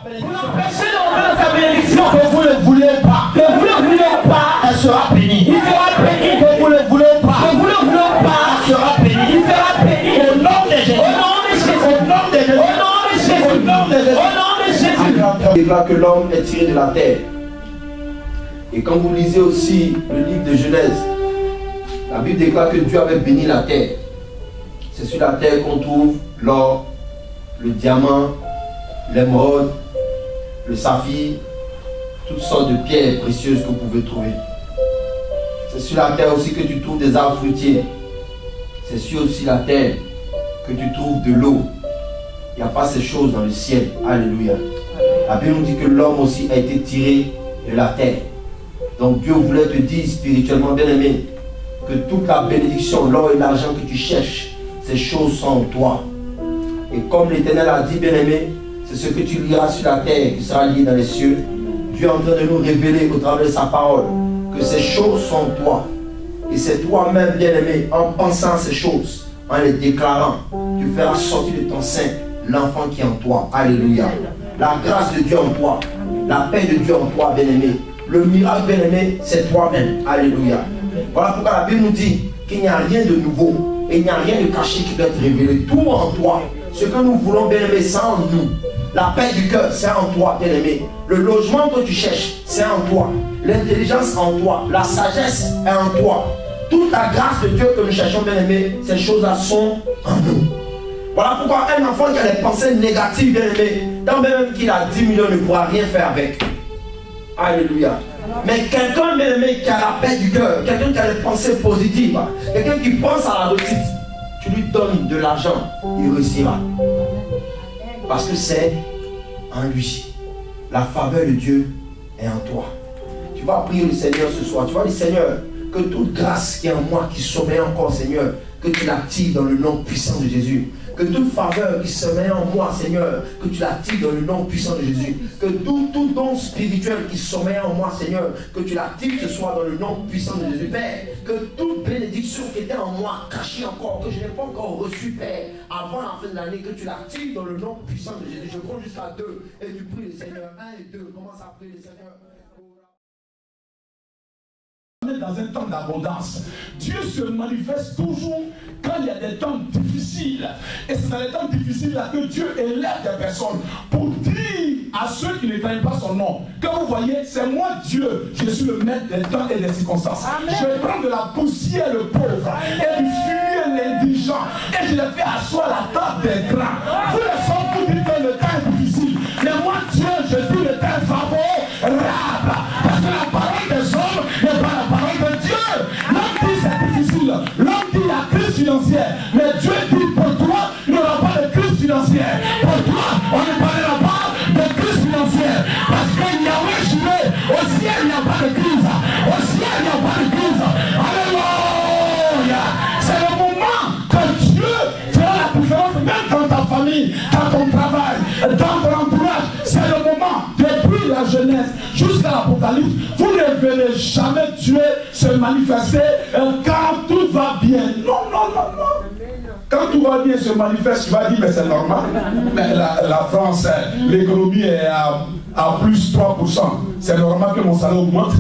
Vous l'empêchez d'entrer dans sa bénédiction. Que vous ne voulez pas. Que vous ne voulez pas. Elle sera bénie. Il sera béni. Que vous ne voulez pas. Que vous ne voulez pas. Elle sera bénie. Il sera béni. Au nom de Jésus. Au nom de Jésus. Au nom de Jésus. Au nom de Jésus. Au nom de Jésus. Au nom de Jésus. Il déclare que l'homme est tiré de la terre. Et quand vous lisez aussi le livre de Genèse, la Bible déclare que Dieu avait béni la terre. C'est sur la terre qu'on trouve l'or, le diamant, l'émeraude, le saphir, toutes sortes de pierres précieuses que vous pouvez trouver. C'est sur la terre aussi que tu trouves des arbres fruitiers. C'est sur aussi la terre que tu trouves de l'eau. Il n'y a pas ces choses dans le ciel. Alléluia. La Bible nous dit que l'homme aussi a été tiré de la terre. Donc Dieu voulait te dire spirituellement, bien aimé, que toute la bénédiction, l'or et l'argent que tu cherches, ces choses sont en toi. Et comme l'Éternel a dit, bien aimé, c'est ce que tu liras sur la terre qui sera lié dans les cieux. Dieu est en train de nous révéler au travers de sa parole que ces choses sont en toi. Et c'est toi-même, bien aimé, en pensant ces choses, en les déclarant, tu feras sortir de ton sein l'enfant qui est en toi. Alléluia. La grâce de Dieu en toi, la paix de Dieu en toi, bien aimé. Le miracle, bien aimé, c'est toi-même. Alléluia. Voilà pourquoi la Bible nous dit qu'il n'y a rien de nouveau et il n'y a rien de caché qui doit être révélé. Tout en toi. Ce que nous voulons, bien aimé, c'est en nous. La paix du cœur, c'est en toi, bien aimé. Le logement que tu cherches, c'est en toi. L'intelligence en toi. La sagesse est en toi. Toute la grâce de Dieu que nous cherchons, bien aimé, ces choses-là sont en nous. Voilà pourquoi un enfant qui a des pensées négatives, bien aimé, tant même qu'il a 10 millions, ne pourra rien faire avec. Alléluia. Mais quelqu'un, bien aimé, qui a la paix du cœur, quelqu'un qui a des pensées positives, quelqu'un qui pense à la réussite, tu lui donnes de l'argent, il réussira. Parce que c'est en lui. La faveur de Dieu est en toi. Tu vas prier le Seigneur ce soir. Tu vas dire, Seigneur, que toute grâce qui est en moi, qui sommeille encore, Seigneur, que tu l'actives dans le nom puissant de Jésus. Que toute faveur qui sommeille en moi, Seigneur, que tu l'actives dans le nom puissant de Jésus. Que tout don spirituel qui sommeille en moi, Seigneur, que tu l'actives ce soir dans le nom puissant de Jésus. Père, que toute bénédiction qui était en moi, cachée encore, que je n'ai pas encore reçue, Père, avant la fin de l'année, que tu l'actives dans le nom puissant de Jésus. Je compte jusqu'à 2 et tu pries le Seigneur. 1 et 2, commence à prier le Seigneur. Dans un temps d'abondance, Dieu se manifeste toujours quand il y a des temps difficiles. Et c'est dans les temps difficiles là que Dieu élève des personnes pour dire à ceux qui ne craignent pas son nom que vous voyez, c'est moi Dieu, je suis le maître des temps et des circonstances. Amen. Je prends de la poussière le pauvre. Amen. Et du fumier l'indigent et je le fais asseoir la table des grands. Vous les sommes pour dire que le temps est difficile, mais moi Dieu, je dis le temps est favorable. Parce que la parole des hommes n'est pas la parole de Dieu. L'homme dit c'est difficile, l'homme dit la crise financière, mais Dieu dit pour toi il n'y aura pas de crise financière. Pour toi on ne parlera pas de crise financière, parce qu'il y a un juillet, au ciel il n'y a pas de crise, au ciel il n'y a pas de crise. Alléluia. C'est le moment que Dieu fera la différence, même dans ta famille, dans ton travail, dans ton entourage. C'est le moment, depuis la jeunesse jusqu'à l'Apocalypse, vous ne verrez jamais Dieu se manifester quand tout va bien. Non, non, non, non. Quand tout va bien se manifeste, tu vas dire, mais c'est normal. Mais la France, l'économie est à plus 3%. C'est normal que mon salaire augmente.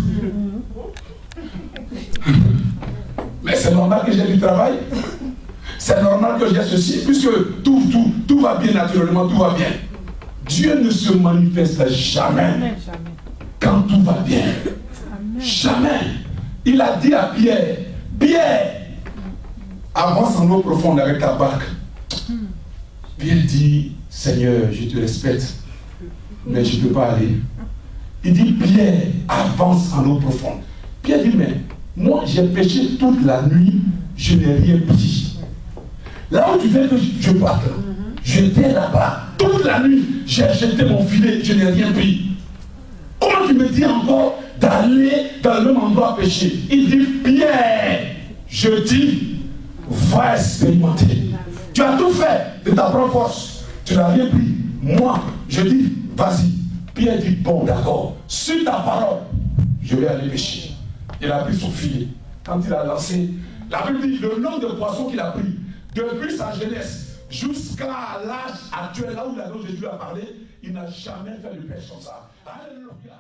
Mais c'est normal que j'ai du travail. C'est normal que j'ai ceci, puisque tout va bien naturellement, tout va bien. Dieu ne se manifeste jamais quand tout va bien. Jamais. Il a dit à Pierre, Pierre, avance en eau profonde avec ta barque. Pierre dit, Seigneur, je te respecte, mais je ne peux pas aller. Il dit, Pierre, avance en eau profonde. Pierre dit, mais moi j'ai péché toute la nuit, je n'ai rien pris. Là où tu veux que je parte, j'étais là-bas toute la nuit, j'ai jeté mon filet, je n'ai rien pris. Comment tu me dis encore d'aller dans le même endroit pécher? Il dit, Pierre, je dis, va expérimenter. Tu as tout fait de ta propre force, tu n'as rien pris. Moi, je dis, vas-y. Pierre dit, bon, d'accord, sur ta parole, je vais aller pêcher. Il a pris son filet. Quand il a lancé, la Bible dit le nombre de poissons qu'il a pris depuis sa jeunesse jusqu'à l'âge actuel, là où Jésus a parlé, il n'a jamais fait de pêche comme ça. Alléluia.